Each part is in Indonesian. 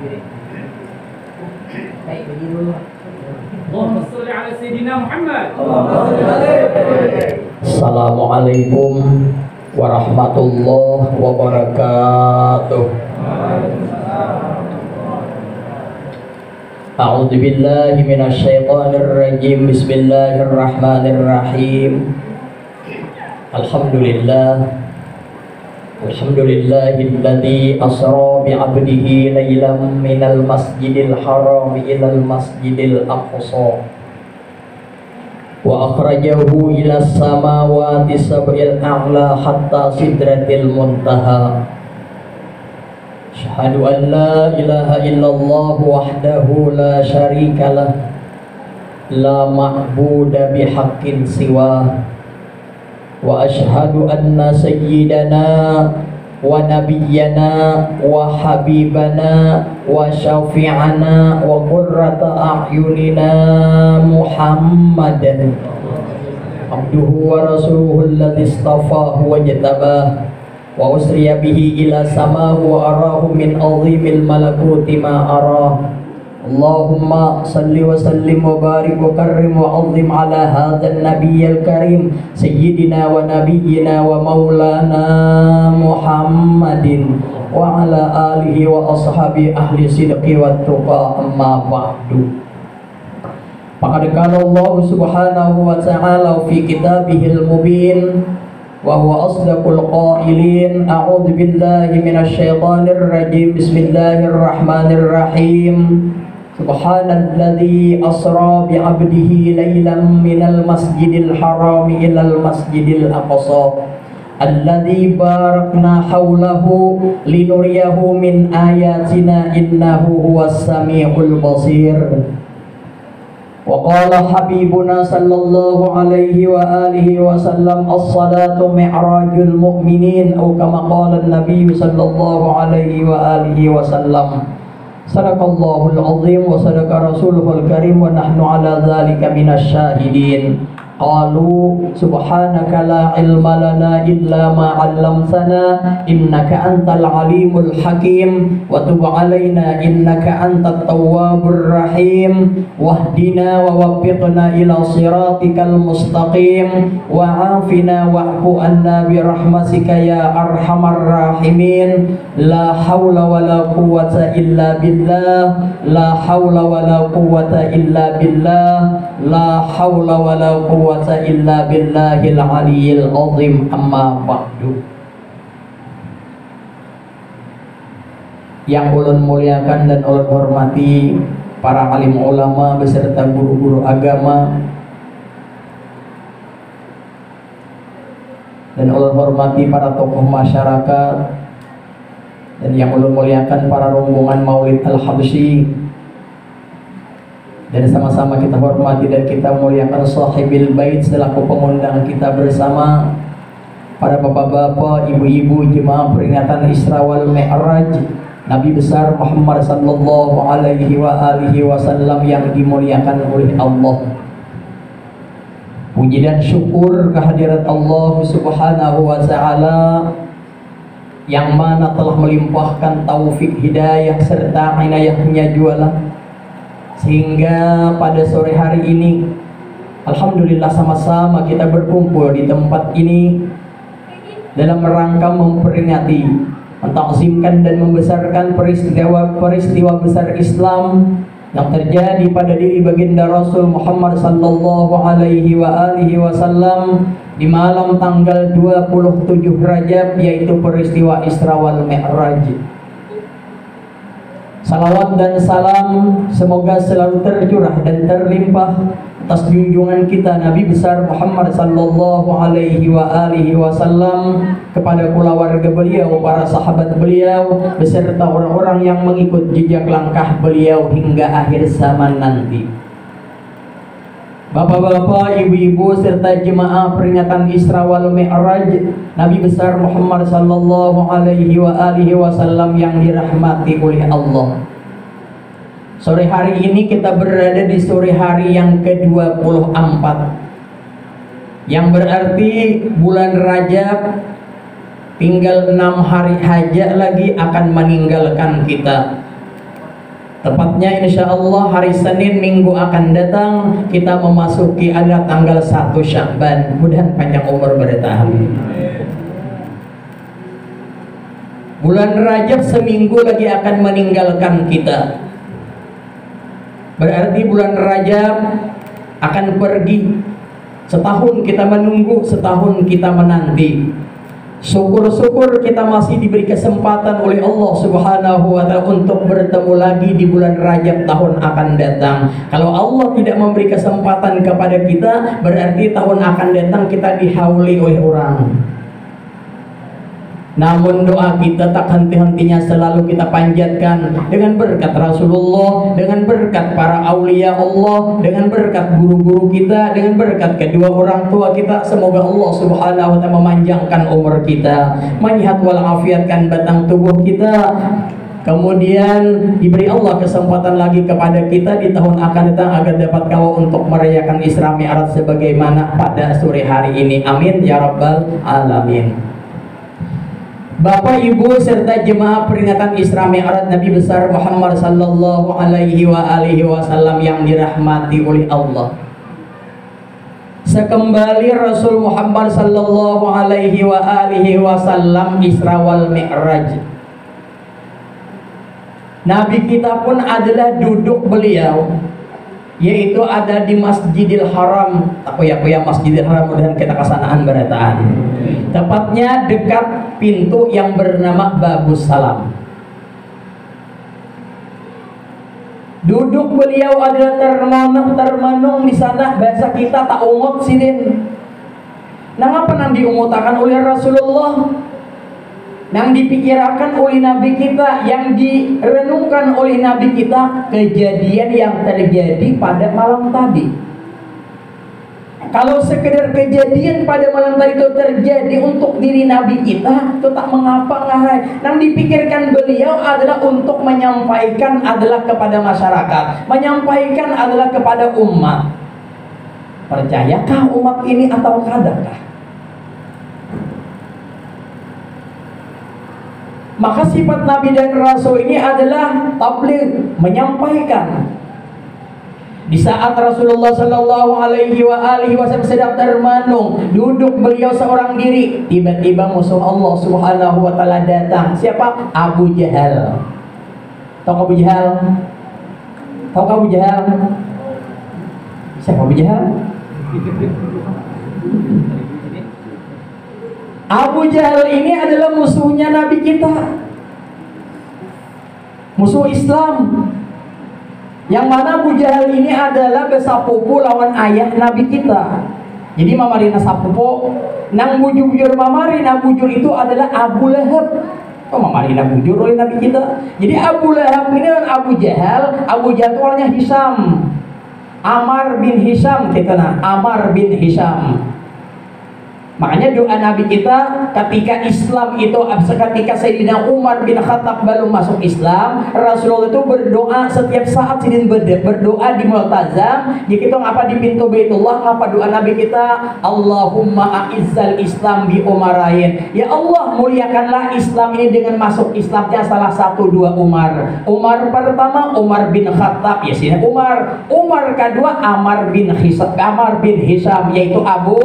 Allahumma sholli ala sayyidina Muhammad. Assalamualaikum warahmatullahi wabarakatuh. A'udzu billahi minasy syaithanir rajim. Bismillahirrahmanirrahim. Alhamdulillahilladzi asra bi'abdihi lailan minal masjidil haram ilal masjidil aqsa wa akhrajahu ilas samawati sab'il a'la hatta sidratil muntaha. Asyhadu an la ilaha illallah wahdahu la syarikalah la ma'buda bihaqqin siwa wa asyhadu anna sayyidana wa nabiyyana wa habibana wa syafi'ana wa qurrata a'yunina Muhammadan abduhu wa rasuluhu alladhi istafahu wa jtabah wa usriya bihi ila samahu wa arahu min azimil malakuti ma arah. Allahumma salli wa sallim wa barik wa karrim wa azim ala hadzal nabiyyil karim sayyidina wa nabiyyina wa maulana Muhammadin wa ala alihi wa ashabi ahli sidqi wat tuqa, amma ba'du. Faqad qala Allah subhanahu wa ta'ala fi kitabihil mubin wa huwa asdaqul qailin. A'udzu billahi minasy syaithanir rajim. Bismillahirrahmanirrahim. Subhanalladzi asra bi'abdihi lailan minal masjidil haram ilal masjidil aqsa alladzi barakna haulahu linuriyahu min ayatina innahu huwas samiul basir. Wa qala habibuna sallallahu alaihi wa alihi wa sallam as-salatu mi'rajul mu'minin atau kama qala an-nabiy sallallahu alaihi wa alihi wa sallam. Sadaqallahul azim wa sadaqa rasuluhul karim wa nahnu ala dzalika minasy syahidin. Qalu subhanaka la ilma lana illa ma 'allamtana innaka antal alimul hakim wa tub 'alaina innaka antat tawwabur rahim wahdina wa waffiqna ila siratikal mustaqim wa 'afina wa'fu anna bi rahmatika ya arhamar rahimin. La haula wala quwwata illa billah, la haula wala quwwata illa billah, la haula wala quwwata illa billahil aliyyil azim, amma ba'du. Yang ulun muliakan dan ulun hormati para alim ulama beserta guru-guru agama, dan ulun hormati para tokoh masyarakat, dan yang ulun muliakan para rombongan Maulid Al-Habsyi, dan sama-sama kita hormati dan kita muliakan sahibil bait selaku pengundang kita bersama, para bapak-bapak, ibu-ibu, jemaah peringatan Isra wal Mi'raj Nabi besar Muhammad sallallahu alaihi wa alihi wasallam yang dimuliakan oleh Allah. Puji dan syukur kehadirat Allah subhanahu wa ta'ala yang mana telah melimpahkan taufik hidayah serta inayahnya jualah, sehingga pada sore hari ini alhamdulillah sama-sama kita berkumpul di tempat ini dalam rangka memperingati, mentakzimkan dan membesarkan peristiwa besar Islam yang terjadi pada diri baginda Rasul Muhammad sallallahu alaihi wa alihi wasallam di malam tanggal 27 Rajab, yaitu peristiwa Isra wal Mi'raj. Salawat dan salam semoga selalu tercurah dan terlimpah atas junjungan kita Nabi besar Muhammad sallallahu alaihi wa alihi wasallam, kepada keluarga beliau, para sahabat beliau, beserta orang-orang yang mengikut jejak langkah beliau hingga akhir zaman nanti. Bapak-bapak, ibu-ibu serta jemaah peringatan Isra wal Mi'raj Nabi besar Muhammad sallallahu alaihi wa alihi wasallam yang dirahmati oleh Allah. Sore hari ini kita berada di sore hari yang ke-24, yang berarti bulan Rajab tinggal 6 hari saja lagi akan meninggalkan kita. Tepatnya insya Allah hari Senin minggu akan datang kita memasuki adalah tanggal 1 Sya'ban. Mudah-mudahan panjang umur bertahan. Bulan Rajab seminggu lagi akan meninggalkan kita. Berarti bulan Rajab akan pergi. Setahun kita menunggu, setahun kita menanti. Syukur-syukur kita masih diberi kesempatan oleh Allah Subhanahu wa Ta'ala untuk bertemu lagi di bulan Rajab tahun akan datang. Kalau Allah tidak memberi kesempatan kepada kita, berarti tahun akan datang kita dihauli oleh orang. Namun doa kita tak henti-hentinya selalu kita panjatkan dengan berkat Rasulullah, dengan berkat para aulia Allah, dengan berkat guru-guru kita, dengan berkat kedua orang tua kita. Semoga Allah Subhanahu wa Ta'ala memanjangkan umur kita, menyehat walafiatkan batang tubuh kita. Kemudian diberi Allah kesempatan lagi kepada kita di tahun akan datang agar dapat kawal untuk merayakan Isra Mi'raj sebagaimana pada sore hari ini. Amin ya rabbal alamin. Bapak, Ibu, serta jemaah peringatan Isra Mi'raj Nabi besar Muhammad sallallahu alaihi wasallam yang dirahmati oleh Allah. Sekembali Rasul Muhammad sallallahu alaihi wasallam Isra wal Mi'raj, Nabi kita pun adalah duduk beliau, yaitu ada di Masjidil Haram. Aku ya Masjidil Haram, mudah-mudahan kita kesanaan berataan. Tepatnya dekat pintu yang bernama Babus Salam. Duduk beliau adalah termenung di sana. Bahasa kita tak umut sidin. Nang apa nang diumutakan oleh Rasulullah, yang dipikirkan oleh Nabi kita, yang direnungkan oleh Nabi kita, kejadian yang terjadi pada malam tadi. Kalau sekedar kejadian pada malam tadi itu terjadi untuk diri Nabi kita, itu tak mengapa ngahai. Yang dipikirkan beliau adalah untuk menyampaikan adalah kepada masyarakat, menyampaikan adalah kepada umat. Percayakah umat ini atau kadakah? Maka sifat Nabi dan Rasul ini adalah tabligh, menyampaikan. Di saat Rasulullah Shallallahu Alaihi Wasallam sedang termenung, duduk beliau seorang diri, tiba-tiba musuh Allah Subhanahu Wa Taala datang. Siapa? Abu Jahal. Tahu Abu Jahal? Tahu Abu Jahal? Siapa Abu Jahal? Abu Jahal ini adalah musuhnya Nabi kita, musuh Islam. Yang mana Abu Jahal ini adalah besapupu lawan ayah Nabi kita. Jadi mamarina sapupu, nang bujur mamarina bujur itu adalah Abu Lahab. Oh, mamarina bujur oleh Nabi kita. Jadi Abu Lahab ini dan Abu Jahal. Abu Jahal itu orangnya Hisham, Amar bin Hisham kita nah, Amar bin Hisham. Makanya doa Nabi kita ketika Islam itu, ketika Sayyidina Umar bin Khattab belum masuk Islam, Rasulullah itu berdoa setiap saat sidin berdoa di Multazam. Jadi kita ngapa di pintu Baitullah, ngapa doa Nabi kita, Allahumma a'izzal Islam bi umarain. Ya Allah, muliakanlah Islam ini dengan masuk Islamnya salah satu dua Umar. Umar pertama Umar bin Khattab, ya Sayyidina Umar. Umar kedua Amar bin Hisham, yaitu Abu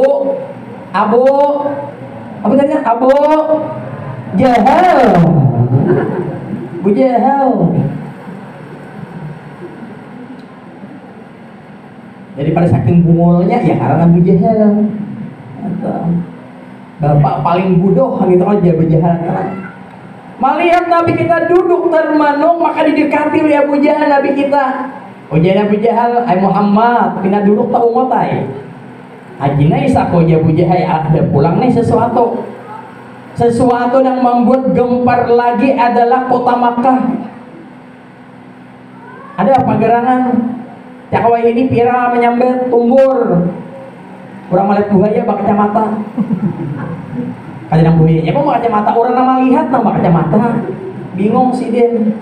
Jahal. Abu Jahal. Jadi pada saking bungulnya ya karena Abu Jahal. Bapak paling bodoh gitu aja Abu Jahal. Melihat Nabi kita duduk termenung, maka didekati oleh Abu Jahal Nabi kita. Ujian Abu Jahal, ay Muhammad, pindah duduk tak umotai. Ajina isako Abu Jahal ada pulang nih sesuatu yang membuat gempar lagi adalah kota Makkah. Ada apa gerangan? Cakwai ini pira menyambet tumbur. Orang melihat buaya bak kacamata. Kadang buayanya kok bak kacamata, orang nama lihat nama kacamata. Bingung sih Den.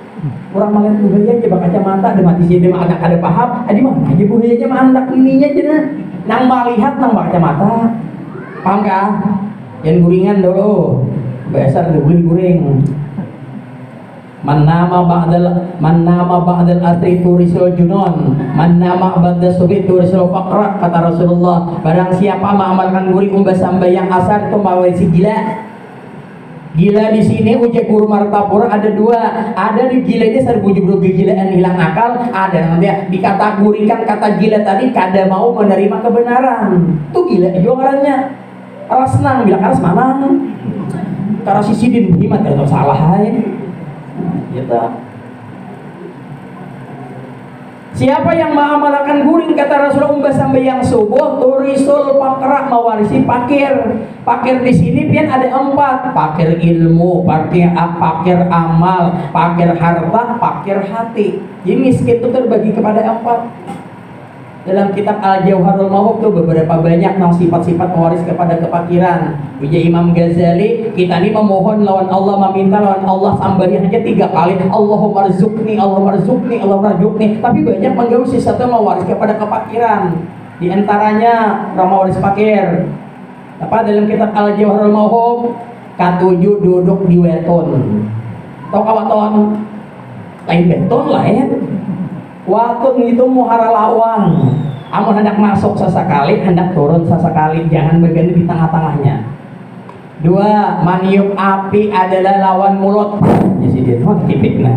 Orang melihat buaya aja bak kacamata, ada mati sih dia agak ada paham. Adi mah aja buayanya mah andak ininya aja nah. Nang melihat nang bak kacamata. Paham kah? Yang guringan dulu. Biasa ada guring-guring. Man nama ba'dal asri turisul junun, man nama ba'dal subi turisul faqra, kata Rasulullah. Barang siapa mengamalkan guring umbas sambayang asar itu mawarisi gila. Gila di sini ujek guru martapura ada dua. Ada di gila ini serbu jubruk kegilaan hilang akal. Ada nanti dikategorikan kata gila tadi kada mau menerima kebenaran. Itu gila juga orangnya. Kalau senang bilang harus mana? Karena sisi din himat kalau salah hai. Gitu. Siapa yang mengamalkan guring kata Rasulullah umbas sampai yang subuh turisul pakra mewarisi pakir. Pakir di sini pian ada 4. Pakir ilmu, pakir amal, pakir harta, pakir hati. Jadi miskin itu terbagi kepada 4. Dalam kitab Al-Jauharul Mawhub tuh beberapa banyak tentang sifat-sifat mewaris kepada kepakiran. Ujar Imam Ghazali, kita ini memohon lawan Allah, meminta lawan Allah sambil hanya 3 kali. Allahumma rzuqni, Allahumma rzuqni, Allahumma rzuqni. Tapi banyak menggaul satu mewaris kepada kepakiran. Di antaranya orang mewaris pakir. Apa dalam kitab Al-Jauharul Mawhub, K7 duduk di weton. Tahu kawaton? Lain beton lah ya. Watun itu muhara lawang. Amun hendak masuk sesekali, hendak turun sesekali, jangan berganti di tengah-tengahnya. 2, maniup api adalah lawan mulut. Ya sih dia tuh tipik nah.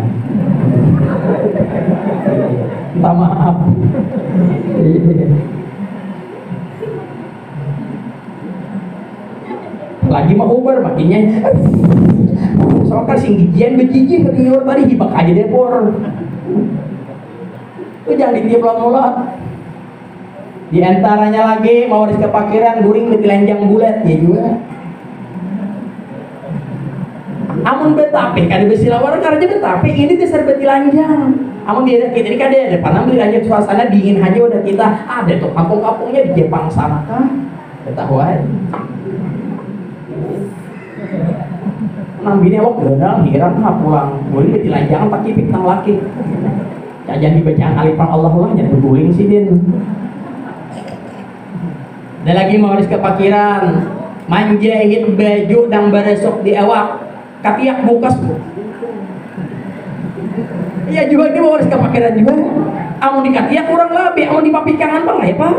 Minta maaf. Lagi mau Uber makinnya. Soalnya sing gigian bejiji ke liur tadi hibak aja depor. Itu jangan ditiup mulut. Di antaranya lagi mau waris kepakiran guring betilanjang bulat ya juga. Amun betape kada besi lawar karena betape ini dasar betilanjang. Amun dia kita ini kada ada panam betilanjang suasana dingin aja udah kita ada tuh kampung-kampungnya di Jepang sana kan. Ketahuan. Nambine wak benar hiram pulang guring betilanjang pakai pitang laki. Jangan dibacaan alifan Allah jangan berguling sih din. Ada lagi mewaris kepakiran, manjahit baju dan beresok di awak, katiak bukas. Iya juga ini mewaris kepakiran juga. Amun di katiak kurang lebih, amun di papikangan bang ya pak,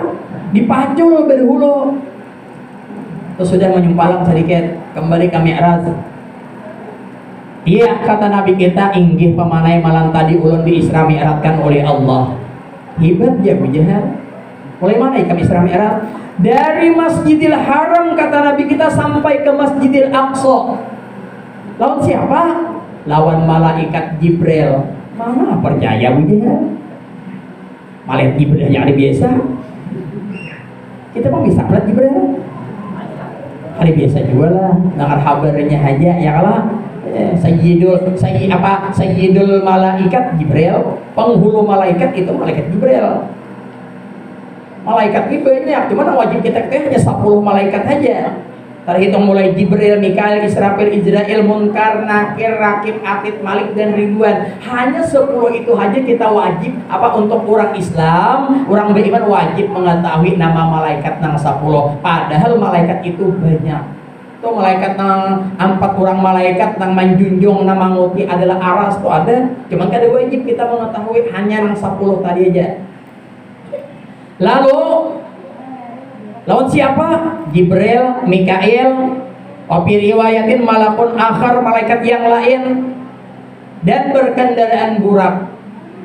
dipacul berhulu. Terus sudah menyumpalang sedikit kembali ke Mi'raj. Iya kata Nabi kita inggih pemanai malam tadi ulun di Isra Mi'rajkan oleh Allah. Hebat ya bujahar. Oleh mana kami Isra Mi'raj? Dari Masjidil Haram kata Nabi kita sampai ke Masjidil Aqsa. Lawan siapa? Lawan malaikat Jibril. Mana percaya bujahar? Malaikat Jibril yang ada biasa. Kita mau bisa lihat Jibril. Hari biasa juga lah. Dengar kabarnya aja ya kalah. Sayyidul malaikat Jibril, penghulu malaikat itu malaikat Jibril. Malaikat ini banyak, cuman wajib kita hanya 10 malaikat saja. Terhitung mulai Jibril, Mikail, Israfil, Izrail, Munkar, Nakir, Rakib, Atid, Malik dan Ridwan. Hanya 10 itu saja kita wajib untuk orang Islam, orang beriman wajib mengetahui nama malaikat nang 10. Padahal malaikat itu banyak. Tuh malaikat nang 4 orang malaikat nang manjunjung nama nguti adalah aras tuh ada. Cuman kada wajib kita mengetahui hanya nang 10 tadi aja. Lalu lawan siapa? Jibril, Mikail, opi riwayatin malakun akhar malaikat yang lain dan berkendaraan burak.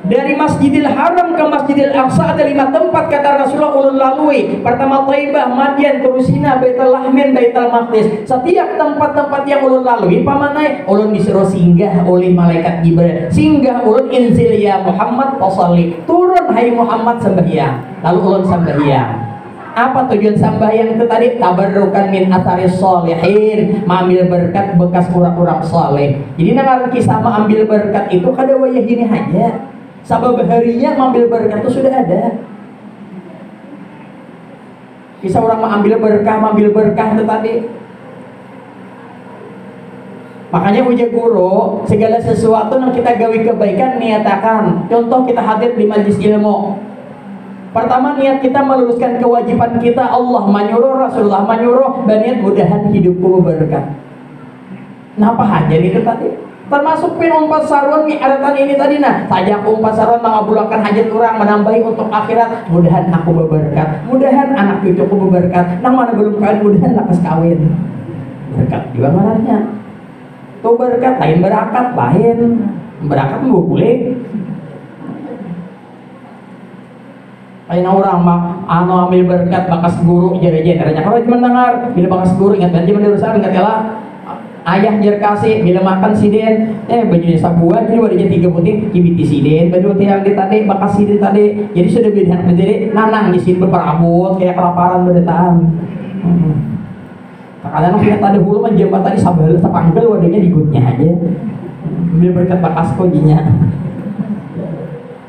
Dari Masjidil Haram ke Masjidil Aqsa ada 5 tempat kata Rasulullah ulun lalui. Pertama Taibah, Madian, Turusina, Baitul Lahmin, Baitul Maqdis. Setiap tempat-tempat yang ulun lalui pamanai ulun disuruh singgah oleh malaikat Jibril. Singgah ulun inzil ya Muhammad fasalli. Turun hai Muhammad sembahyang. Lalu ulun sembahyang. Apa tujuan sembahyang itu tadi? Tabarrukan min atharis sholihin, mengambil berkat bekas orang-orang saleh. Jadi nang kisah mengambil berkat itu kada wayah gini aja. Sabab harinya mengambil berkat itu sudah ada. Kisah orang mengambil berkah itu tadi. Makanya ujar guru, segala sesuatu yang kita gawi kebaikan niatakan. Contoh kita hadir di majlis ilmu. Pertama niat kita meluruskan kewajiban kita. Allah menyuruh, Rasulullah menyuruh, dan niat mudahan hidupku berkah. Kenapa hajar itu tadi? Termasuk pin umpat sarwan mi'aratan ini tadi nah. Saja aku umpat sarwan mengabulkan hajat orang, menambahi untuk akhirat. Mudahan aku berberkat, mudahan anak cucuku berberkat. Nang mana belum kawin, mudahan lakas kawin. Berkat juga ngarannya. Tuh berkat lain berakat lain. Berakat mau boleh. Kayak orang mah anu ambil berkat bakas guru jadi caranya kalau cuma dengar bila bakas guru ingat banget zaman urusan ingat lah ayah jer kasih bila makan siden bajunya sabuan jadi wadahnya 3 putih kibiti siden baju yang di tadi bakas siden tadi jadi sudah beda menjadi nanang di sini berperabot kayak kelaparan berdetaan kadang kita tadi hulu mah jembat tadi sabal sepanggil wadahnya digutnya aja bila berkat bakas kojinya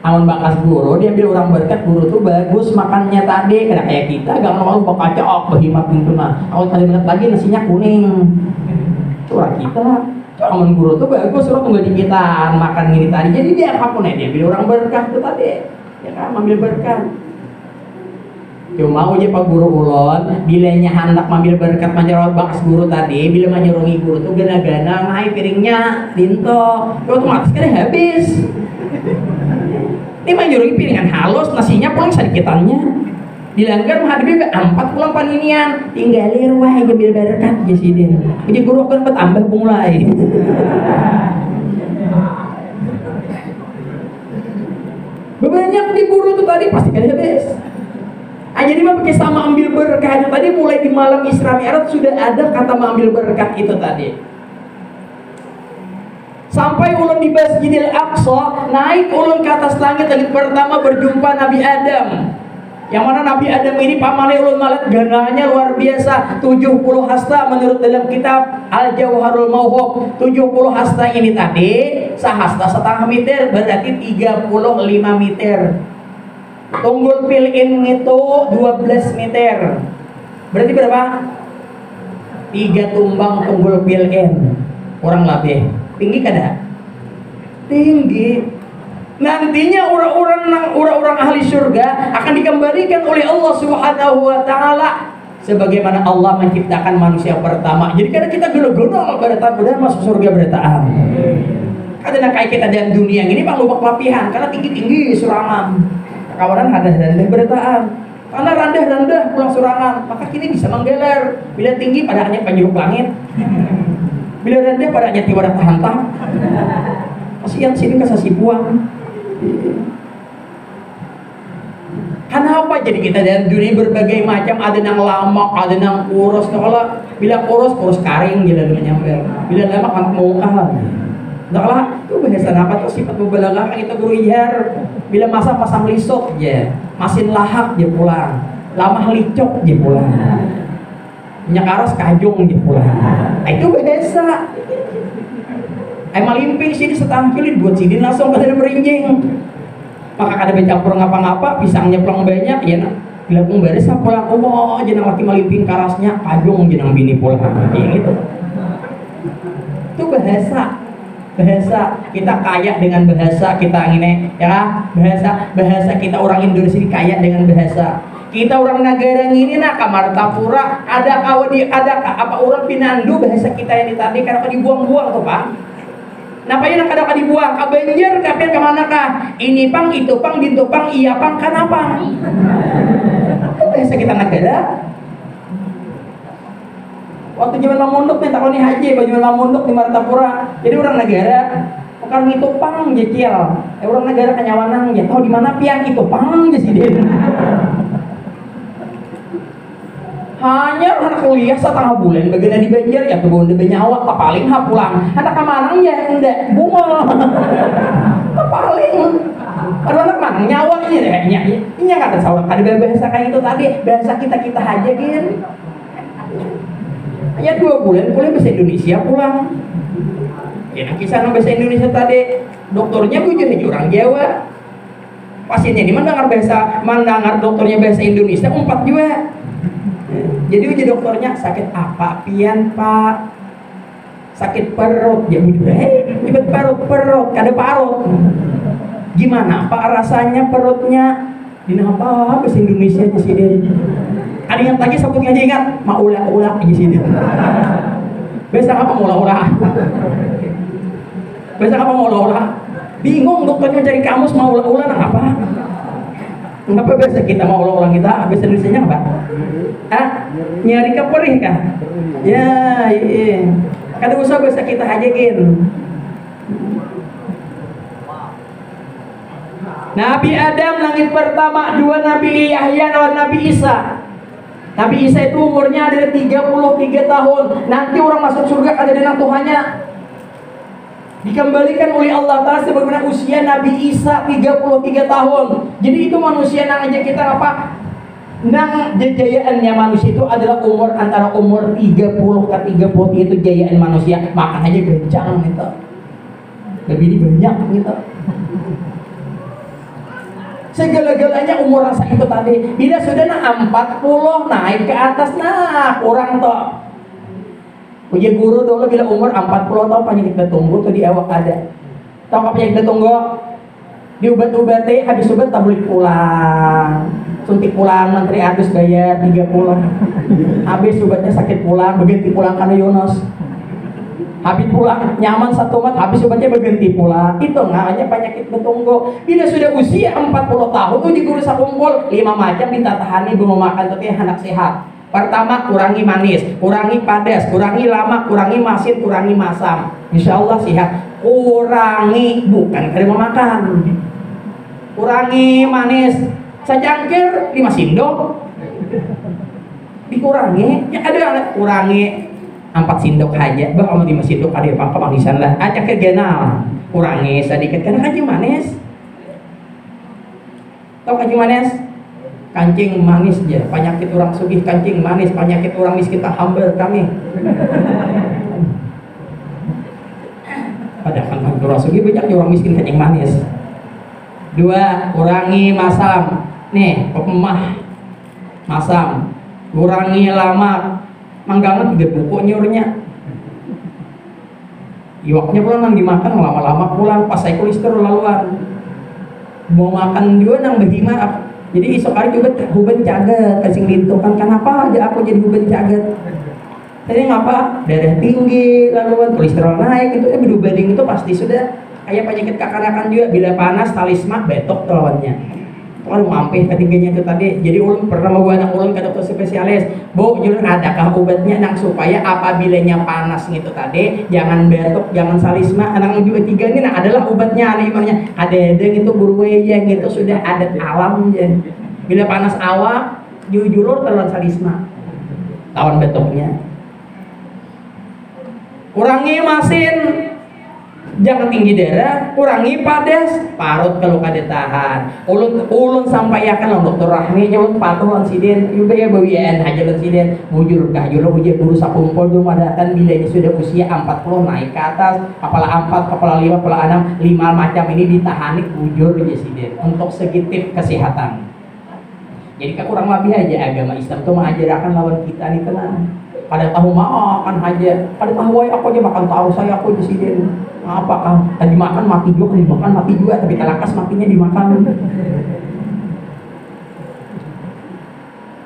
amun bakas guru diambil orang berkat guru tuh bagus makannya tadi karena kayak kita gak mau bakal cok berhimat gitu nah kalau tadi menit lagi nasinya kuning curah kita amun guru tuh bagus suruh tunggu dikitan makan gini tadi jadi dia apapun dia ambil orang berkat tuh tadi ya kan ambil berkat cuma aja pak guru ulon bilanya hendak ambil berkat manjarot bakas guru tadi bila manjarungi guru tuh gana-gana naik piringnya linto otomatis kan habis ini manjurungi piringan halus nasinya pulang sedikitannya dilanggar menghadapi 4 pulang paninian tinggalir wah gembil berkat jasidin jadi guru akan bertambah mulai banyak di guru tuh tadi pasti kan habis jadi mah pakai sama ambil berkahnya tadi mulai di malam Isra Mi'raj sudah ada kata mengambil berkat itu tadi sampai ulun di Masjidil Aqsa naik ulun ke atas langit langit pertama berjumpa Nabi Adam yang mana Nabi Adam ini pamane ulun malet gananya luar biasa 70 hasta menurut dalam kitab Al-Jawharul Mauhub 70 hasta ini tadi sahasta setengah meter berarti 35 meter tunggul pilin itu 12 meter berarti berapa? 3 tumbang tunggul pilin orang labeh tinggi kada? Tinggi. Nantinya orang-orang ahli surga akan dikembalikan oleh Allah Subhanahu wa taala sebagaimana Allah menciptakan manusia pertama. Jadi kadang kita gelo-gelo beretaan masuk surga beretaan. Kadang kayak kita dalam dunia ini Pak lubak lapihan karena tinggi-tinggi surangan. Kawanan rendah-rendah beretaan. Karena rendah-rendah pulang surangan, maka kini bisa menggelar. Bila tinggi pada hanya penjuru langit. Bila rendah pada nyati wadah tahantam kasihan sini kasasi buang kenapa jadi kita dalam dunia berbagai macam ada yang lama ada yang kurus kalau bila kurus karing bila nyamber bila lama kan mau kalah lah itu bahasa apa tuh sifat mubalaghah kan kita guru ihar bila masa pasang lisok ya masin lahak dia pulang lama licok dia pulang nyakaros kajung di pulang itu bahasa malimping sini setangkilin buat sini langsung ke dalam berinjing maka kada bercampur ngapa-ngapa pisangnya pelang banyak ya nak bila pun beres pulang oh jenang laki malimping karasnya kajung jenang bini pulang gitu itu bahasa kita kaya dengan bahasa kita ini ya bahasa kita orang Indonesia ini kaya dengan bahasa kita orang negara ini nak Martapura ada apa orang Pinandu bahasa kita yang tadi karena dibuang-buang tuh Pak. Napa yang kada dibuang? Banjir kapan kemana kah? Ini pang itu pang dintu pang iya pang kenapa? Bahasa kita negara. Waktu zaman Mamunduk nih takoni haji baju Mamunduk di Martapura. Jadi orang negara bukan itu pang jekil. Orang negara kenyawanan ya tahu di mana piang itu pang jadi. Hanya anak kuliah setengah bulan bagian di Banjar ya kebun di Banyawa paling pulang anak kemanang ya enggak bunga paling anak mana nyawa ini deh ini nggak ada salah ada bahasa kayak itu tadi bahasa kita aja gin hanya 2 bulan kuliah bahasa Indonesia pulang ya kisah bahasa Indonesia tadi dokternya bujur orang Jawa pasiennya di mana mendengar dokternya bahasa Indonesia 4 juga. Jadi uji dokternya sakit apa pian Pak? Sakit perut ya udah ribet perut kada parut. Gimana Pak rasanya perutnya? Dina apa bahasa Indonesia aja sih dia. Ada yang tadi sebutnya aja ingat mau ulah aja sih dia. Biasa apa mau ulah Bahasa apa mau ulah-ulah? Bingung dokternya cari kamus mau ulah-ulah nah apa? Kenapa bahasa kita mau ulah-ulah kita? Bahasa Indonesianya apa? Ah, nyari keperih kah? Ya, iya. Kata usah bahasa kita aja gin. Nabi Adam langit pertama, dua Nabi Yahya dan Nabi Isa. Nabi Isa itu umurnya ada 33 tahun. Nanti orang masuk surga ada dengan Tuhannya. Dikembalikan oleh Allah Ta'ala sebagaimana usia Nabi Isa 33 tahun. Jadi itu manusia nang aja kita apa? Nang jajayaannya manusia itu adalah umur antara umur 30 ke 30 itu jayaan manusia. Makan aja gencang gitu. Lebih banyak gitu. Segala-galanya umur rasa itu tadi. Bila sudah nak 40 naik ke atas nah kurang toh. Uji guru dulu bila umur 40 tahun penyakit betunggu tuh di awak ada. Tahu apa penyakit betunggu? Diobat-obati habis obat tak boleh pulang. Suntik pulang menteri habis bayar 30. Habis obatnya sakit pulang, begitu pulang karena Yunus. Habis pulang nyaman satu mat, habis obatnya berganti pula. Itu namanya penyakit betunggo. Bila sudah usia 40 tahun tuh di guru sakumpul 5 macam ditatahani belum makan tapi anak sehat. Pertama, kurangi manis, kurangi padas, kurangi lama, kurangi masin, kurangi masam. Insya Allah sehat. Kurangi bukan karena makan. Kurangi manis. Sajangkir 5 sendok. Dikurangi, ya ada anak kurangi 4 sendok aja, bah kalau 5 sendok ada apa manisan lah, ajak ke genal, kurangi sedikit karena kancing manis. Tahu kancing manis? Kancing manis aja, penyakit orang sugih kancing manis, penyakit orang miskin tak hambar kami. Padahal kan orang sugih banyak orang miskin kancing manis. 2, kurangi masam, nih pemah masam, kurangi lama. Manggangan 3 buku nyurnya. Iwaknya pulang nang dimakan lama-lama pulang pas saya kolesterol laluan. Mau makan juga nang berhima. Jadi esok hari juga huban caget kasing gitu kan kenapa aja aku jadi huban caget. Tadi ngapa? Darah tinggi laluan kolesterol naik itu bedubading itu pasti sudah kayak penyakit kekanakan juga bila panas talisman betok tuh lawannya. Kalau mampir ketiganya itu tadi, jadi ulun pernah mau anak ulun ke dokter spesialis, Bu, julun adakah obatnya nang supaya apabilanya panas gitu tadi, jangan batuk, jangan salisma, anak juga 3 ini nah adalah obatnya, ada imannya, ada itu burweya gitu sudah adat alam ya. Bila panas awak, jujur terlalu salisma, lawan batuknya. Kurangi masin. Jangan tinggi darah, kurangi padas, parut kalau kada tahan. Ulun sampaikan lo dokter Rahmi ulun patuh insiden, juga ya bawian aja insiden. Bujur kah julo uji guru sakumpul do madakan bilanya sudah usia 40 naik ke atas, kepala 4, kepala 5, kepala 6, 5 macam ini ditahani bujur insiden untuk segitif kesehatan. Jadi kurang lebih aja agama Islam tuh mengajarkan lawan kita nih tenang. Pada tahu makan aja, pada tahu aku aja makan tahu saya aku insiden. Apakah tadi makan mati juga, dimakan mati juga, tapi talakas matinya dimakan.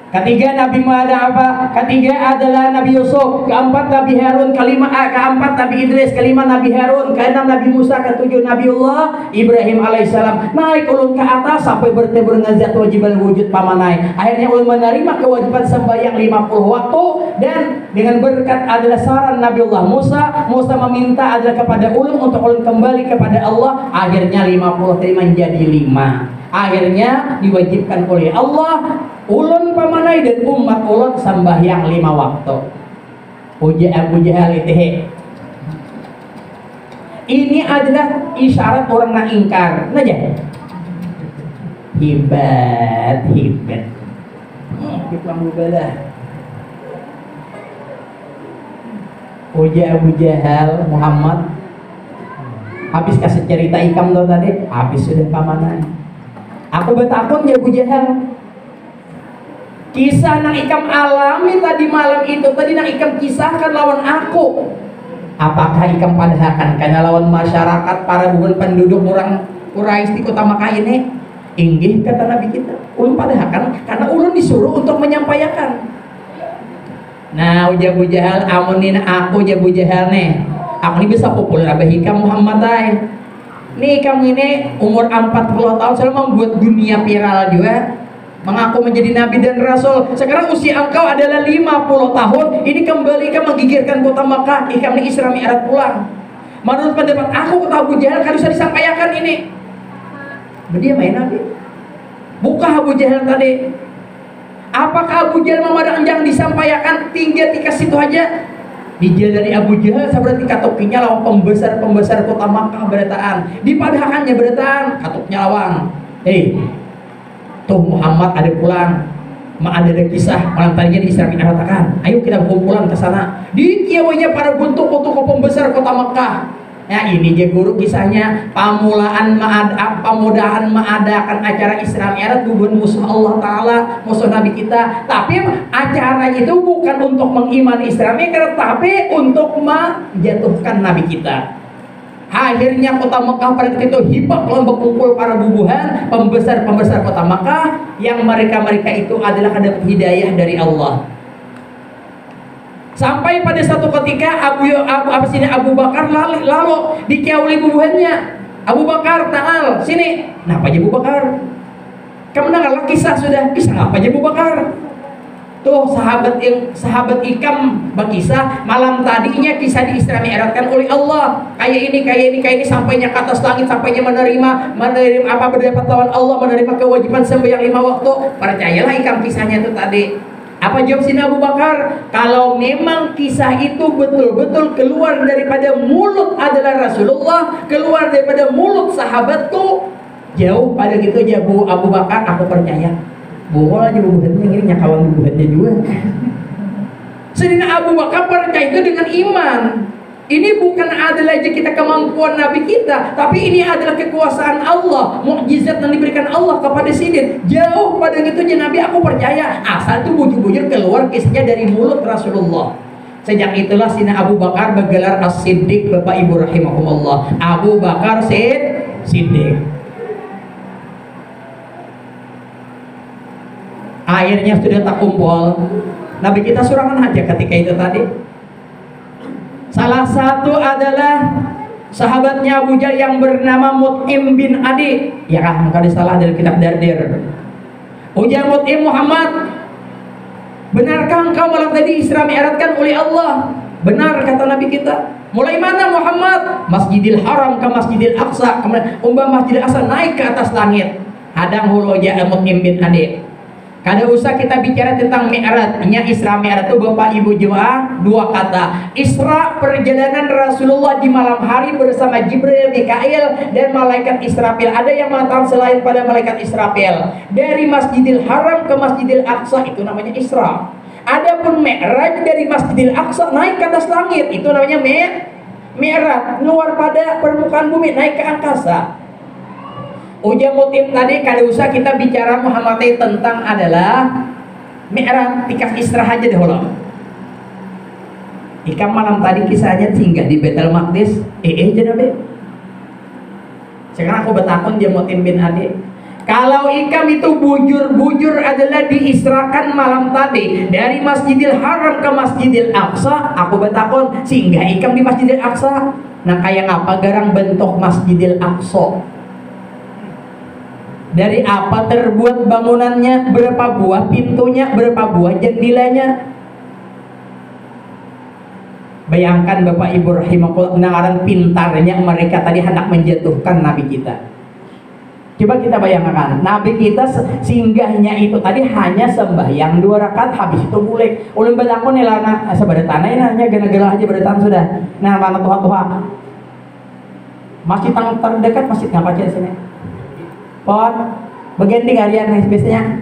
Ketiga Nabi Muhammad apa? Ketiga adalah Nabi Yusuf, keempat Nabi Harun, keempat Nabi Idris, kelima Nabi Harun, keenam Nabi Musa, ketujuh Nabiullah Ibrahim alaihissalam. Naik ulun ke atas sampai bertemu dengan zat wajibal wujud pamanai. Akhirnya ulun menerima kewajiban sembahyang 50 waktu dan dengan berkat adalah saran Nabiullah Musa. Musa meminta adalah kepada ulun untuk ulun kembali kepada Allah. Akhirnya 50 menjadi 5. Akhirnya diwajibkan oleh Allah ulun pamanai dan umat ulun sembahyang 5 waktu. Uji Abu Jahal itu. Ini adalah isyarat orang nak ingkar. Nah aja. Hebat. Kita mubalah. Uji Abu Jahal Muhammad habis kasih cerita ikam tuh tadi, habis sudah pamanai. Aku bertakun ya Abu Jahal. Kisah nang ikam alami tadi malam itu tadi nang ikam kisahkan lawan aku. Apakah ikam padahakan karena lawan masyarakat para bukan penduduk orang Quraisy di kota Makkah ini? Inggih kata Nabi kita. Ulun padahakan karena ulun disuruh untuk menyampaikan. Nah, ujar Abu Jahal amunin aku ya Abu Jahal nih. Aku ini bisa populer abah Hikam Muhammad nih, kamu ini umur 40 tahun sudah membuat dunia viral juga, mengaku menjadi nabi dan rasul. Sekarang usia engkau adalah 50 tahun, ini kembali ke menggigirkan kota Makkah. Ikam ini Isra Mi'raj pulang. Menurut pendapat aku, kata Abu Jahal harus disampaikan ini. Dia main nabi. Buka Abu Jahal tadi. Apakah Abu Jahal memadang jangan disampaikan tinggal tika situ aja? Dijal dari Abu Jahal berarti katokinya lawan pembesar-pembesar kota Makkah berataan. Dipadahannya berataan, katoknya lawan. Tuh Muhammad ada pulang. Ada kisah malam tadinya di Isra Mi'raj katakan, ayo kita kumpulan ke sana. Di kiawanya para bentuk-bentuk pembesar kota Makkah. Ya ini dia guru kisahnya, pemudaan mengadakan acara Isra Mi'raj bukan musuh Allah Ta'ala, musuh Nabi kita. Tapi acara itu bukan untuk mengimani Isra Mi'raj, tapi untuk menjatuhkan Nabi kita. Akhirnya kota Makkah pada ketika itu hibah kelompok kumpul para bubuhan, pembesar-pembesar kota Makkah, yang mereka itu adalah dapat hidayah dari Allah. Sampai pada satu ketika Abu Bakar lalu dikiauli bubuhannya. Abu Bakar ta'al sini. Kenapa aja Abu Bakar? Kamu dengarlah kisah sudah. Kisah apa aja Abu Bakar? Tuh sahabat Ikam berkisah malam tadinya kisah di Isra Mi'rajkan oleh Allah. Kayak ini sampainya ke atas langit, sampainya menerima apa berdapat lawan Allah, menerima kewajiban sembahyang 5 waktu. Percayalah Ikam kisahnya itu tadi. Apa jawab sini Abu Bakar? Kalau memang kisah itu betul-betul keluar daripada mulut adalah Rasulullah, keluar daripada mulut sahabatku, jauh pada gitu aja Abu Bakar, aku percaya. Bohong aja bubuhannya, ini nyakawan bubuhannya juga. Sedina Abu Bakar percaya itu dengan iman. Ini bukan adalah aja kita kemampuan Nabi kita, tapi ini adalah kekuasaan Allah, mukjizat yang diberikan Allah kepada Sidin. Jauh pada itu aja Nabi aku percaya. Asal itu bujur-bujur keluar kisahnya dari mulut Rasulullah. Sejak itulah Sina Abu Bakar bergelar As-Siddiq, Bapak Ibu rahimakumullah. Abu Bakar Siddiq. Akhirnya sudah tak kumpul. Nabi kita surangan aja ketika itu tadi. Salah satu adalah sahabatnya Abu Jahal yang bernama Mut'im bin Adi. Ya kan, kalau salah dari kitab Dardir. Ujar Mut'im, Muhammad, benarkah engkau malam tadi Isra Mi'rajkan oleh Allah? Benar kata Nabi kita. Mulai mana Muhammad? Masjidil Haram ke Masjidil Aqsa. Kemudian Masjidil Aqsa naik ke atas langit. Hadang hulu ujar Mut'im bin Adi. Kada usah kita bicara tentang Mi'raj. Isra Mi'raj itu Bapak Ibu jemaah dua kata. Isra perjalanan Rasulullah di malam hari bersama Jibril, Mikail dan malaikat Israfil. Ada yang mengatakan selain pada malaikat Israfil. Dari Masjidil Haram ke Masjidil Aqsa itu namanya Isra. Adapun Mi'raj dari Masjidil Aqsa naik ke atas langit itu namanya Mi'raj. Keluar pada permukaan bumi naik ke angkasa. Ujar Mut'im tadi kada usah kita bicara Muhammad tentang adalah Mi'raj, tikas Isra aja deh Allah. Ikam malam tadi kisahnya singgah di Baitul Maqdis. Aja Nabi. Sekarang aku bertakun dia Mut'im bin Adi. Kalau Ikam itu bujur adalah diisrakan malam tadi dari Masjidil Haram ke Masjidil Aqsa, aku bertakun singgah Ikam di Masjidil Aqsa. Nah kayak ngapa garang bentuk Masjidil Aqsa? Dari apa terbuat bangunannya, berapa buah pintunya, berapa buah jendelanya. Bayangkan Bapak Ibu rahimahullah, pendengaran pintarnya mereka tadi hendak menjatuhkan Nabi kita. Coba kita bayangkan, Nabi kita singgahnya itu tadi hanya sembahyang 2 rakaat, habis itu boleh. Ulun badakon nilana sebadan tanah ini hanya gana-gana aja beratan sudah. Nah mana tuha-tuha. Masjid yang terdekat masjid ngapa aja sini? Pon, bagian di harian biasanya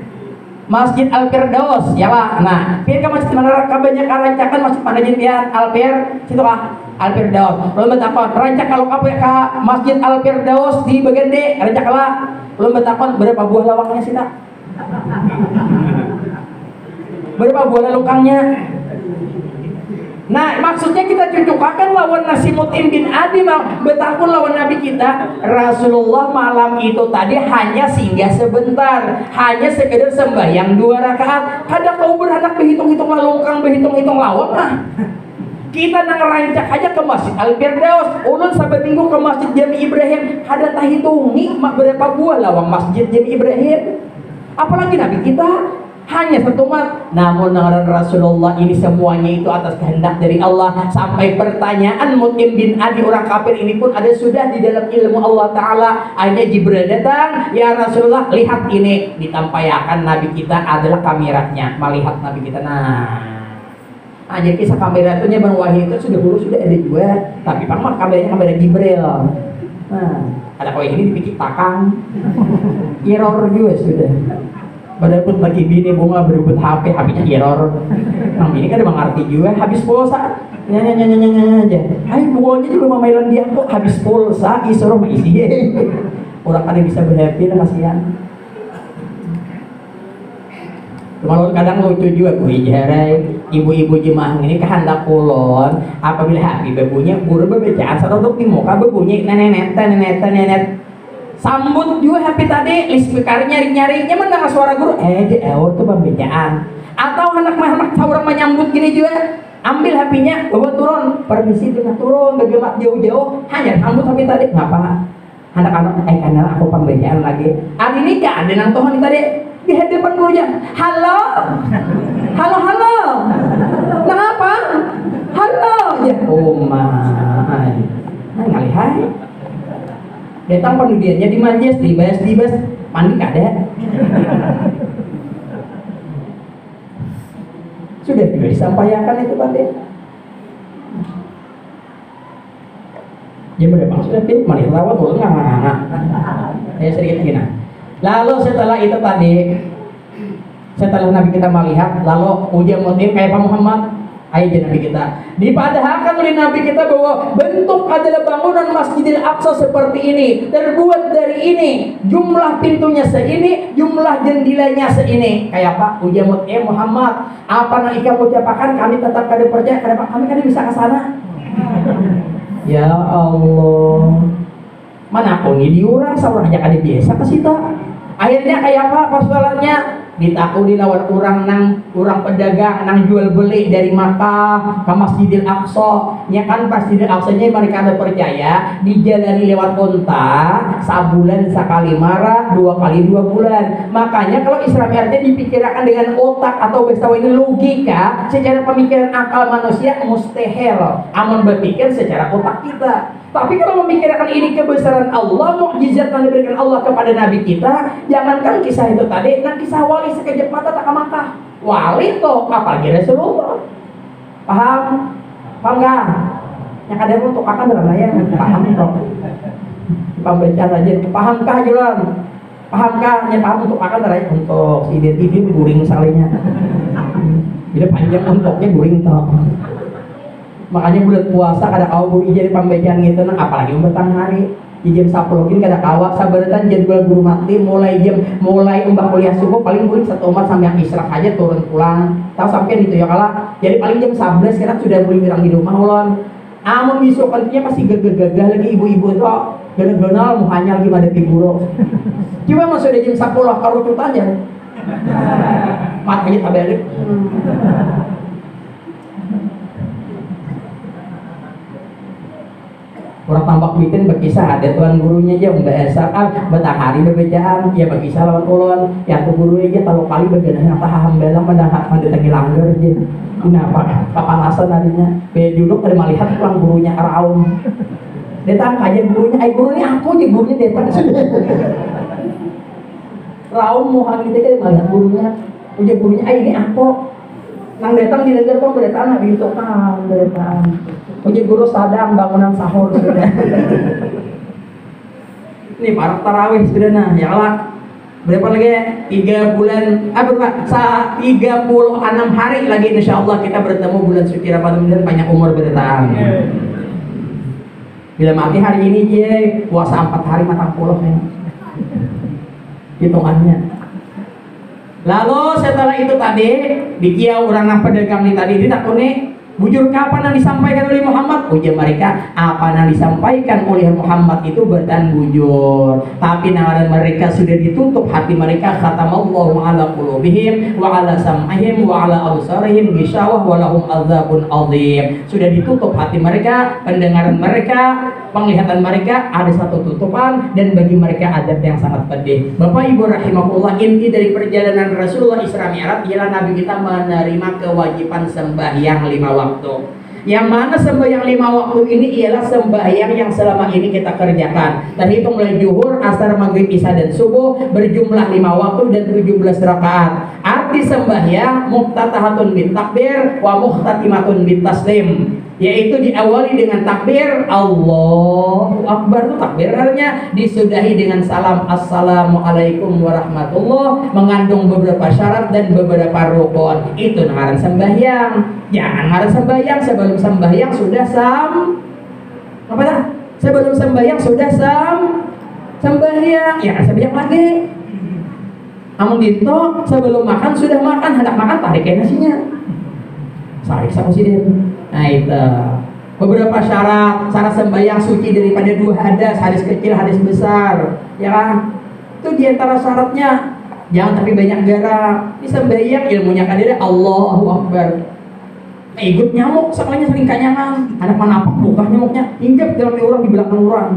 Masjid Al-Firdaus, ya Pak. Nah, pilih ke masjid mana banyak rancakan masjid mana jadian situ kah Al-Firdaus. Belum betakon rancak kalau kamu ke Masjid Al-Firdaus di bagian D, rancak lah. Belum betakon berapa buah lawangnya sih tak? Berapa buah lukangnya? Nah, maksudnya kita cocokkan lawan nasi Mut'im bin Adi, betakun lawan Nabi kita. Rasulullah malam itu tadi hanya singgah sebentar, hanya sekedar sembahyang 2 rakaat. Kada kau berhendak berhitung-hitung lalungkang, berhitung-hitung lawan lah. Kita nang rancak aja ke Masjid Al-Firdaus, ulun saban minggu ke Masjid Jami Ibrahim, ada tak hitungi berapa buah lawang Masjid Jami Ibrahim. Apalagi Nabi kita hanya satu umat, namun Rasulullah ini semuanya itu atas kehendak dari Allah. Sampai pertanyaan Mut'im bin Adi orang kafir ini pun ada sudah di dalam ilmu Allah Ta'ala. Akhirnya Jibril datang, ya Rasulullah lihat ini, ditampaikan Nabi kita adalah kameranya, melihat Nabi kita. Jadi kisah kamera itu bang wahyu itu sudah dulu sudah ada juga, tapi memang kameranya kamera Jibril. Ada kau ini dipikir takang, error juga sudah. Padahal pun bagi bini bunga berebut HP, HP-nya error. Nang bini kan emang arti juga habis pulsa. Nyanyi aja. Hai buahnya juga mamailan dia kok habis pulsa, isoro mah isi. Orang kan bisa berhappy lah kasihan. Cuma kadang lucu juga gue jarai ibu-ibu jemaah ini kehendak kulon apabila HP bebunya guru bebecaan satu di muka bebunya nenet sambut juga HP tadi lispikar nyari-nyarinya mendengar suara guru tuh pembacaan atau anak orang menyambut gini juga ambil HP-nya bawa turun permisi dengan turun bergerak jauh-jauh hanya sambut HP tadi ngapa anak-anak karena aku pembacaan lagi hari ini kan ada nang Tuhan tadi di hadapan gurunya halo kenapa halo ya my ngalih hai datang pendidikannya dimanjas, dibas, mandi kada. Sudah juga disampaikan itu Pak. Ya berapa sudah tim mandi rawat boleh nggak? Sedikit gini. Lalu setelah itu tadi, setelah Nabi kita melihat, lalu ujian motif kayak Pak Muhammad. Ayo Nabi kita dipadahkan oleh Nabi kita bahwa bentuk adalah bangunan Masjidil Aqsa seperti ini, terbuat dari ini, jumlah pintunya seini, jumlah jendilanya seini. Kayak apa? Ujamut Muhammad, apa yang kamu ucapkan kami tetap kada percaya, kenapa kami kada bisa ke sana? Ya Allah, mana pun ini diurang sama aja kada biasa ke situ. Akhirnya kayak apa persoalannya? Ditakuni lawan orang pedagang nang jual beli dari Makkah ke Masjidil Aqsa. Ya kan Masjidil Aqsa-nya mereka ada percaya dijalani lewat unta sabulan sekali marah, 2 kali 2 bulan. Makanya kalau Islam RT dipikirkan dengan otak atau besawa ini logika, secara pemikiran akal manusia mustahil. Amun berpikir secara otak kita. Tapi kalau memikirkan ini kebesaran Allah, mukjizat yang diberikan Allah kepada Nabi kita, jangankan kisah itu tadi, dan kisah wali sekejap mata tak Makkah. Wali toh, apalagi Rasulullah. Paham? Paham nggak? Yang ada untuk akan dalam layar, paham toh? Pembacaan aja, pahamkah jalan? Pahamkah? Yang paham untuk akan dalam untuk ide guring misalnya. Jadi panjang untuknya guring toh. Makanya bulan puasa kada kau buru jadi pembacaan gitu nang apalagi umbatan hari di jam 10 gini kada kawa sabaratan jadwal guru mati mulai umbah kuliah subuh paling bulan 1 umat sampai yang israk aja turun pulang tahu sampai gitu ya kalah jadi paling jam 11 sekarang sudah mulai birang di rumah ulon amun besok kantinya pasti gagah lagi ibu-ibu itu gana-gana mau hanya lagi pada guru coba masuk udah jam 10 karucutan aja matanya tabalik orang tambak bitin berkisah ada tuan gurunya aja bahasa batahari berbacaan ya berkisah lawan ulun ya tuh guru aja kalau kali bagian yang paham belang mendahat mendatangi langgar aja kenapa kepanasan harinya beda dulu ada melihat pulang gurunya raum datang aja gurunya gurunya aku aja gurunya datang raum mohon kita kan melihat gurunya udah gurunya ini aku nang datang di langgar kok berdatang nabi itu kan berdatang uji guru sadang bangunan sahur sudah. Ini para tarawih sudah nah ya Allah. Berapa lagi? 3 bulan berapa? 36 hari lagi insyaallah kita bertemu bulan suci Ramadan dan banyak umur berdatang. Bila mati hari ini je puasa 4 hari matang puluh ya. Hitungannya. Lalu setelah itu tadi dikiau orang pedagang ini tadi ditakuni Bujur kapan yang disampaikan oleh Muhammad? Ujar mereka, apa yang disampaikan oleh Muhammad itu berdan bujur. Tapi nangaran mereka sudah ditutup hati mereka. Khatamallahu ala qulubihim wa ala sam'ihim wa ala absarihim ghishawah wa lahum adzabun adzim. Sudah ditutup hati mereka, pendengaran mereka, penglihatan mereka, ada satu tutupan, dan bagi mereka adab yang sangat pedih. Bapak Ibu rahimakumullah, inti dari perjalanan Rasulullah Isra Mi'raj ialah Nabi kita menerima kewajiban sembahyang 5 waktu. Yang mana sembahyang 5 waktu ini ialah sembahyang yang selama ini kita kerjakan. Terhitung mulai zuhur, asar, maghrib, isya dan subuh berjumlah 5 waktu dan 17 rakaat. Arti sembahyang muftatahatun bit takbir wa muhtatimatun bit taslim, yaitu diawali dengan takbir Allahu Akbar, itu takbir artinya, disudahi dengan salam Assalamualaikum warahmatullah, mengandung beberapa syarat dan beberapa rukun. Itu ngaran sembahyang. Jangan ngaran sembahyang sebelum sembahyang sudah apa dah? Sebelum sembahyang sudah sembahyang. Ya sembahyang lagi. Amun gitu sebelum makan sudah makan, hendak makan tarik nasinya. Sarik sama sidin. Nah itu beberapa syarat sembahyang suci daripada 2 hadas, hadis kecil, hadis besar, ya kan? Itu diantara syaratnya. Jangan tapi banyak garam. Ini sembahyang ilmunya kadire Allahu Akbar. Ikut nyamuk, semuanya sering kanyangan. Anak menapak buka nyamuknya, injak dalam orang di belakang orang.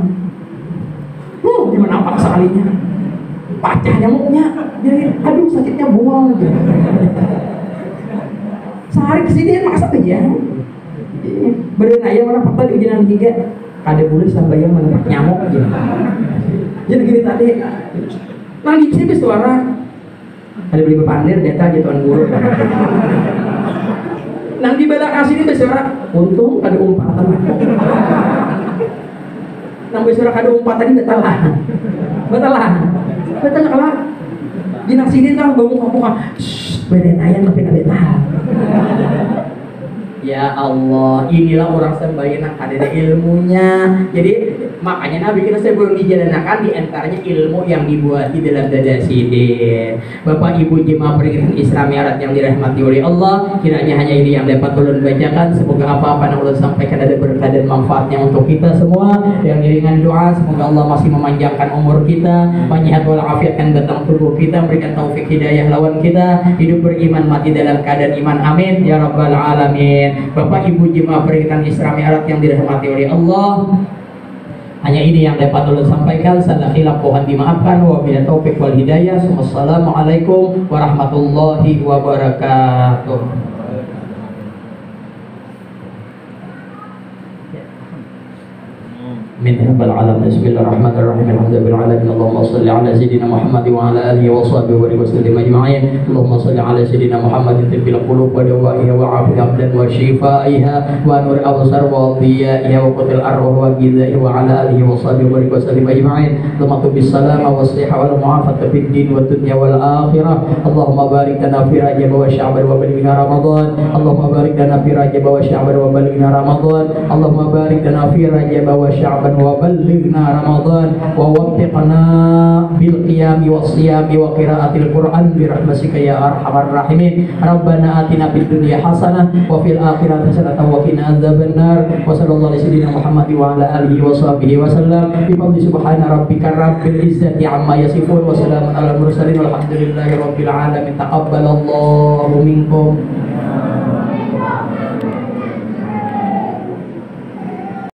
Di menapak sekalinya, pecah nyamuknya. Jadi aduh sakitnya buang. Sehari kesini masa aja. Beren ayam mana fakta di ujian 3 kada boleh sembahyang menempat nyamuk aja. Jadi gini tadi nang di sini suara ada beli bepandir data aja tuan guru. Nang di belakang sini bersuara untung ada umpatan. Nang bersuara ada umpatan ini betul lah. Di nang sini nang bangun kampung beren ayam tapi kada tahu. Ya Allah, inilah orang sembahyang ada ilmunya. Jadi makanya Nabi kita sebelum dijalankan di antaranya ilmu yang dibuat di dalam dada sidin. Bapak Ibu jemaah peringatan Isra Mi'raj yang dirahmati oleh Allah, kiranya hanya ini yang dapat ulun bacakan. Semoga apa-apa yang ulun sampaikan ada berkah dan manfaatnya untuk kita semua. Yang iringan doa, semoga Allah masih memanjangkan umur kita, menyehat walafiatkan batang tubuh kita, memberikan taufik hidayah lawan kita, hidup beriman mati dalam keadaan iman. Amin ya rabbal alamin. Bapak Ibu jemaah peringatan Isra Mi'raj yang dirahmati oleh Allah, hanya ini yang dapat ulun sampaikan. Salah khilaf mohon dimaafkan. Wabillahi taufik wal hidayah. Wassalamualaikum warahmatullahi wabarakatuh. Min rabbal alamin. Bismillahirrahmanirrahim. Alhamdulillahil alamin. Allahumma shalli ala sayyidina Muhammad wa ala alihi wa sahbihi wa sallim ajma'in. Allahumma shalli ala sayyidina Muhammadin tibbil qulub wa dawaiha wa afiya abdan wa shifaiha wa nur absar wa dhiyaiha wa qutil arwah wa ghidaiha wa ala alihi wa sahbihi wa sallim ajma'in. Allahumma tubis salama wa sihha wal mu'afata fid din wa dunya wal akhirah. Allahumma barik lana fi Rajab wa Sya'ban wa balighna Ramadan. Allahumma barik lana fi Rajab wa Sya'ban wa balighna Ramadan. Allahumma barik lana fi Rajab wa Sya'ban wa balighna Ramadan wa waffiqna bil qiyami was siyami wa qiraatil Qur'an bi rahmatika ya arhamar rahimin. Rabbana atina fid dunya hasanah wa fil akhirati hasanah wa qina adzabannar. Wa sallallahu alaihi wasallam Muhammad wa ala alihi wa sahbihi wa sallam. Bi fadli subhana rabbika rabbil izzati amma yasifun wa salamun alal mursalin walhamdulillahi rabbil alamin. Taqabbalallahu minkum.